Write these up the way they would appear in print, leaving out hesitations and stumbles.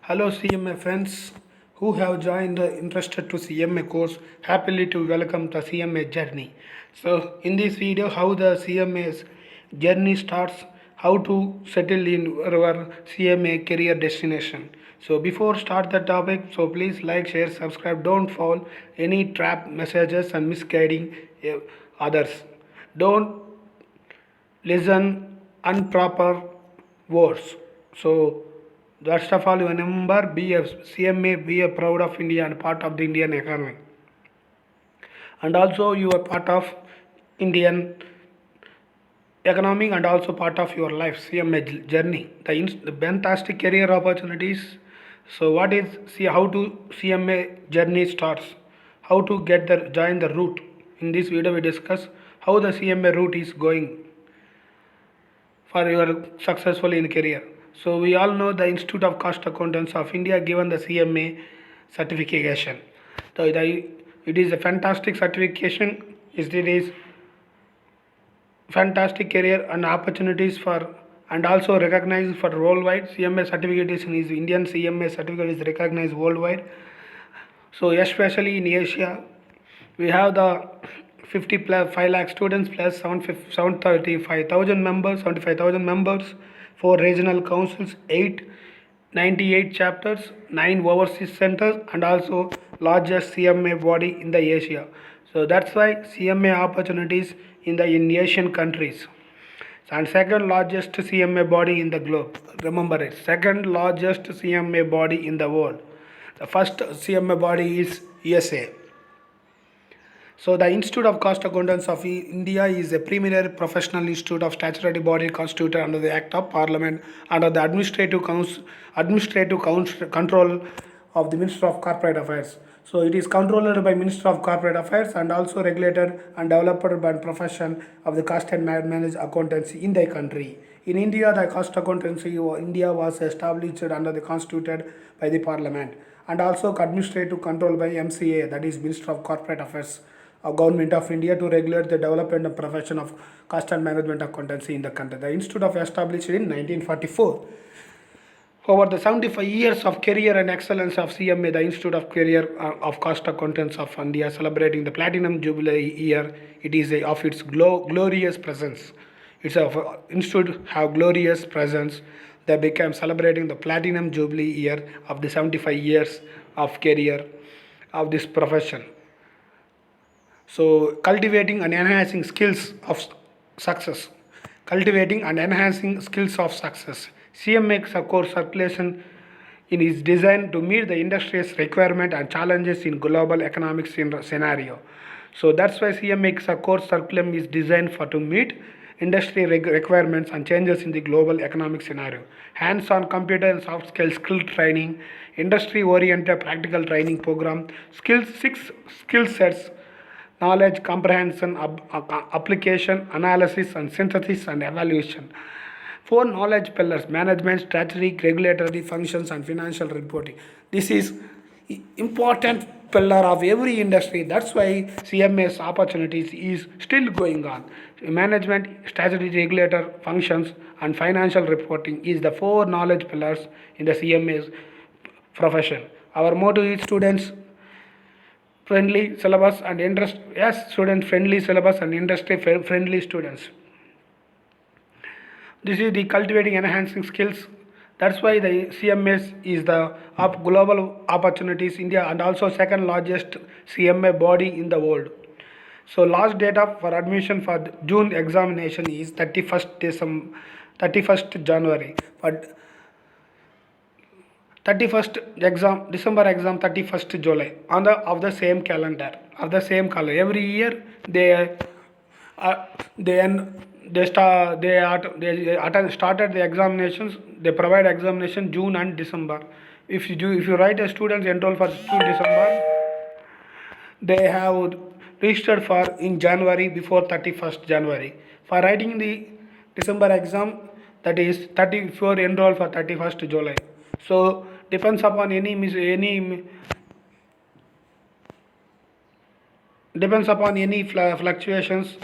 Hello CMA friends who have joined the interested to CMA course. Happily to welcome the CMA journey. So in this video how the CMA's journey starts, how to settle in our CMA career destination. So before start the topic, so please like, share, subscribe. Don't fall any trap messages and misguiding others. Don't listen improper words. So first of all, you remember be a CMA, be a proud of India and part of the Indian economy, and also you are part of Indian economic and also part of your life CMA journey. The fantastic career opportunities. So what is see how to CMA journey starts? How to get the join the route? In this video we discuss how the CMA route is going for your successful in career. So we all know the Institute of Cost Accountants of India given the CMA certification. So it is a fantastic certification. It is fantastic career and opportunities for and also recognized for worldwide. CMA certification is Indian CMA certificate is recognized worldwide. So especially in Asia, we have the 50 plus 5 lakh students plus 735,000 members, 75,000 members, 4 regional councils, 98 chapters, 9 overseas centers, and also largest CMA body in the Asia. So that's why CMA opportunities in Asian countries. And second largest CMA body in the globe. Remember it. Second largest CMA body in the world. The first CMA body is USA. So the Institute of Cost Accountants of India is a premier professional institute of statutory body constituted under the Act of Parliament under the control of the Minister of Corporate Affairs. So it is controlled by Minister of Corporate Affairs and also regulated and developed by profession of the cost and managed accountancy in the country. In India, the cost accountancy India was established under the constituted by the Parliament and also administrative control by MCA, that is Minister of Corporate Affairs of Government of India to regulate the development and profession of cost and management accountancy in the country. The institute of established in 1944. Over the 75 years of career and excellence of CMA, the Institute of Career of Cost Accountants of India celebrating the Platinum Jubilee year, it is of its glorious presence. It's of institute have glorious presence. They became celebrating the Platinum Jubilee year of the 75 years of career of this profession. So cultivating and enhancing skills of success. Cultivating and enhancing skills of success. CMA course circulation is designed to meet the industry's requirement and challenges in global economic scenario. So that's why CMA course curriculum is designed for to meet industry requirements and changes in the global economic scenario. Hands-on computer and soft skill training, industry-oriented practical training program, six skill sets, knowledge comprehension, application, analysis and synthesis and evaluation. 4 knowledge pillars: management, strategic, regulatory functions and financial reporting. This is important pillar of every industry. That's why CMA's opportunities is still going on. Management, strategy, regulator functions and financial reporting is the 4 knowledge pillars in the CMA's profession. Our motto is students friendly syllabus and interest, yes, student friendly syllabus and industry friendly students. This is the cultivating enhancing skills. That's why the CMS is the global opportunities India and also second largest CMA body in the world. So last data for admission for June examination is 31st January. But 31st exam, December exam 31st July on the of the same calendar of the same color. Every year they started the examinations. They provide examination June and December. If you write a students enroll for June December, they have registered for in January before 31st January. For writing the December exam, that is 34 enroll for 31st July. So depends upon any fluctuations,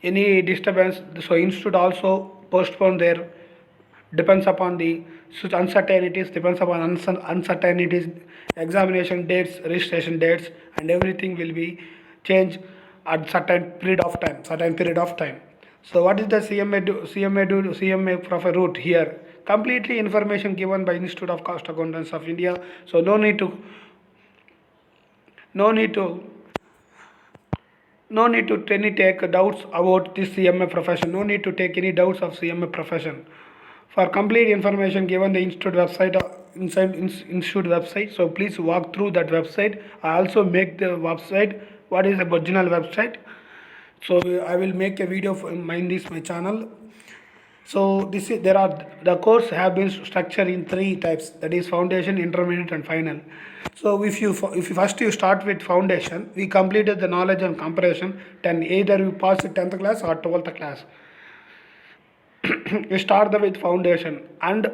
any disturbance. So institute also postpone their depends upon the uncertainties, depends upon uncertainties, examination dates, registration dates, and everything will be changed at certain period of time. So what is the CMA proper route here? Completely information given by Institute of Cost Accountants of India. So no need to no need to any take doubts about this CMA profession. No need to take any doubts of CMA profession. For complete information given the institute website, institute website. So please walk through that website. I also make the website. What is the original website? So I will make a video for my channel. So this is there are the course have been structured in three types, that is foundation, intermediate and final. So if you first you start with foundation, we completed the knowledge and comparison. Then either you pass the 10th class or 12th class. You start with foundation and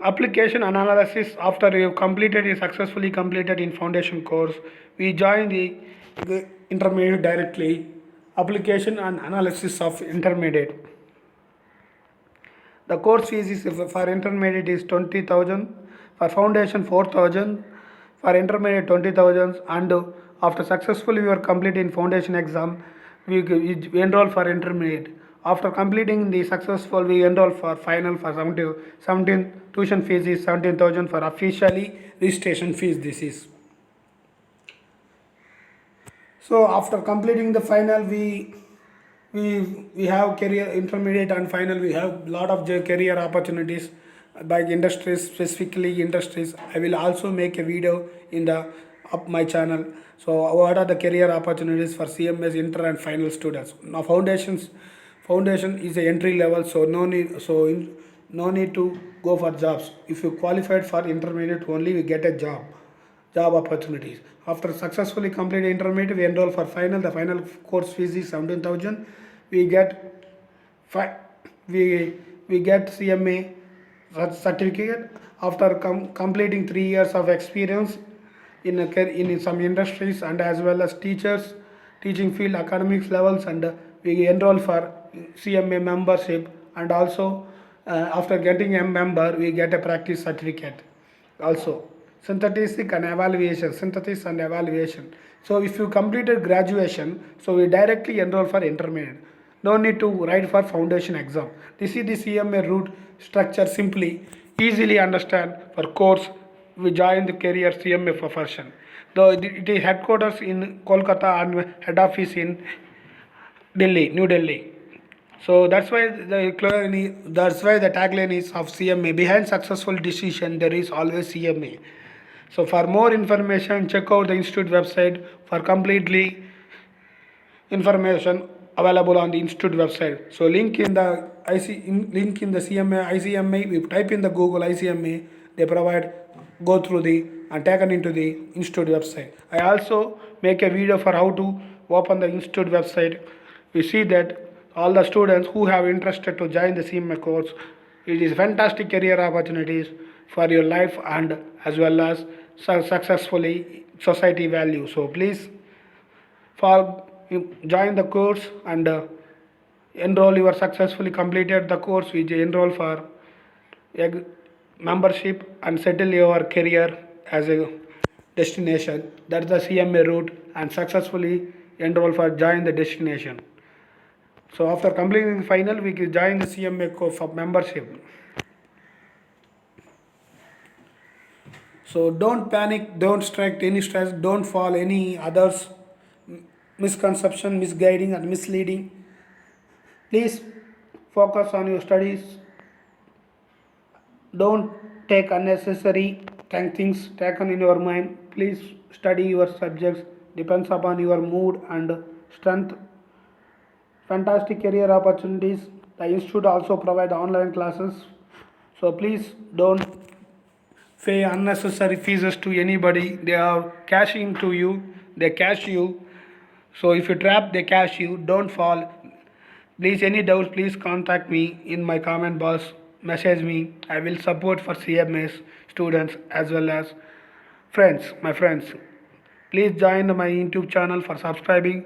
application analysis. After you completed you successfully completed in foundation course, we join the intermediate directly. Application and analysis of intermediate. The course fees is for intermediate is 20,000, for foundation 4,000, for intermediate 20,000, and after successfully we are completing foundation exam, we enroll for intermediate. After completing the successful, we enroll for final for 17 tuition fees is 17,000 for officially registration fees. This is. So after completing the final, we have career intermediate and final. We have lot of career opportunities by industries, specifically industries. I will also make a video in the up my channel. So what are the career opportunities for CMS inter and final students? Now foundation is a entry level, so no need to go for jobs. If you qualified for intermediate only, we get a job opportunities. After successfully completed intermediate, we enroll for final. The final course fees is 17,000. We get we get CMA certificate after completing 3 years of experience in some industries and as well as teaching field academics levels, and we enroll for CMA membership, and also after getting a member we get a practice certificate also. Synthesis and evaluation. So if you completed graduation, so we directly enroll for intermediate. No need to write for foundation exam. This is the CMA route structure. Simply, easily understand. For course, we join the career CMA profession. Though it is headquarters in Kolkata and head office in Delhi, New Delhi. So that's why the tagline is of CMA. Behind successful decision, there is always CMA. So for more information, check out the institute website for completely information available on the institute website. So link in the CMA ICMA. We type in the Google ICMA. They provide go through the and taken into the institute website. I also make a video for how to open the institute website. We see that all the students who have interested to join the CMA course, it is fantastic career opportunities for your life and as well as successfully society value. So please for join the course and enroll. You are successfully completed the course. We enroll for membership and settle your career as a destination. That's the CMA route, and successfully enroll for join the destination. So after completing the final, we can join the CMA course for membership. So don't panic, don't strike any stress, don't fall any others misconception, misguiding and misleading. Please focus on your studies. Don't take unnecessary things taken in your mind. Please study your subjects. Depends upon your mood and strength. Fantastic career opportunities. The institute also provide online classes. So please don't pay unnecessary fees to anybody. They are cashing to you. They cash you. So if you trap, they cash you. Don't fall. Please, any doubts, please contact me in my comment box. Message me. I will support for CMS students as well as my friends. Please join my YouTube channel for subscribing.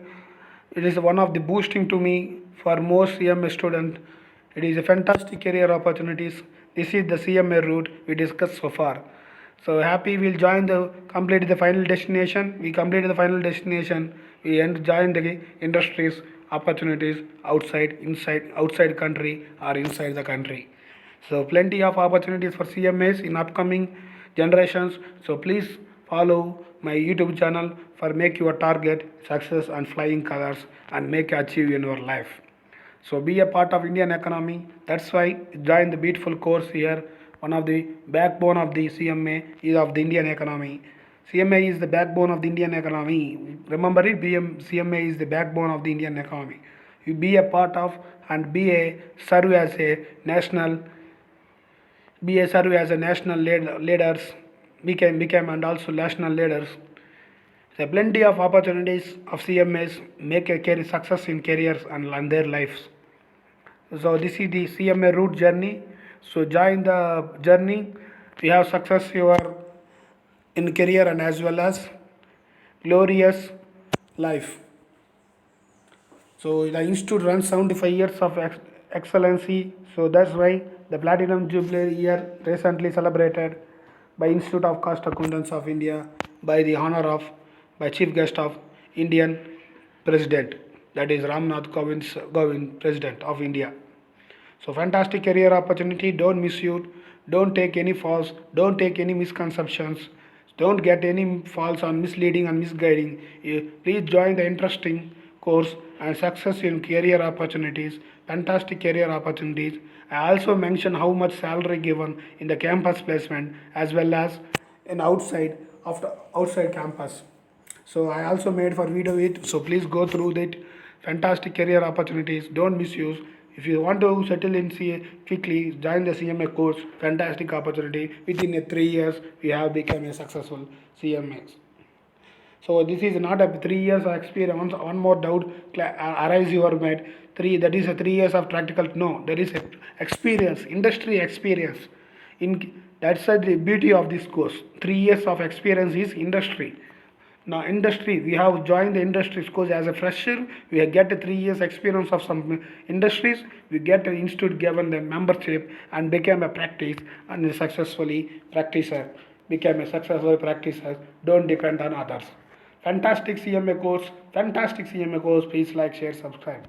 It is one of the boosting to me for more CMS students It is a fantastic career opportunities. This is the CMA route we discussed so far. So happy we'll join the complete the final destination. We completed the final destination. We end join the industries opportunities outside, inside, outside country or inside the country. So plenty of opportunities for CMAs in upcoming generations. So please follow my YouTube channel for make your target success and flying colors and make achieve in your life. So be a part of Indian economy. That's why join the beautiful course here. One of the backbone of the CMA is of the Indian economy. CMA is the backbone of the Indian economy. Remember it, CMA is the backbone of the Indian economy. You be a part of and serve as a national serve as a national leaders became and also national leaders. There are plenty of opportunities of CMAs make a career success in careers and their lives. So this is the CMA route journey. So join the journey. We have success your in career and as well as glorious life. So the institute runs 75 years of excellency. So that's why the platinum jubilee year recently celebrated by Institute of Cost Accountants of India by the honor of by chief guest of Indian President, that is Ramnath Kovind, President of India. So fantastic career opportunity. Don't misuse. Don't take any false. Don't take any misconceptions. Don't get any false on misleading and misguiding. Please join the interesting course and success in career opportunities. Fantastic career opportunities. I also mention how much salary given in the campus placement as well as in outside of the outside campus. So I also made for video it. So please go through that. Fantastic career opportunities. Don't misuse. If you want to settle in CA quickly, join the CMA course. Fantastic opportunity. Within a 3 years, we have become a successful CMA. So this is not a 3 years of experience. One more doubt arise your mind. That is a 3 years of practical. No, there is a experience, industry experience. That's the beauty of this course. 3 years of experience is industry. Now industry, we have joined the industry course as a fresher. We get a 3 years experience of some industries. We get an institute given the membership and became a practice and successfully practicer. Became a successful practicer. Don't depend on others. Fantastic CMA course. Fantastic CMA course. Please like, share, subscribe.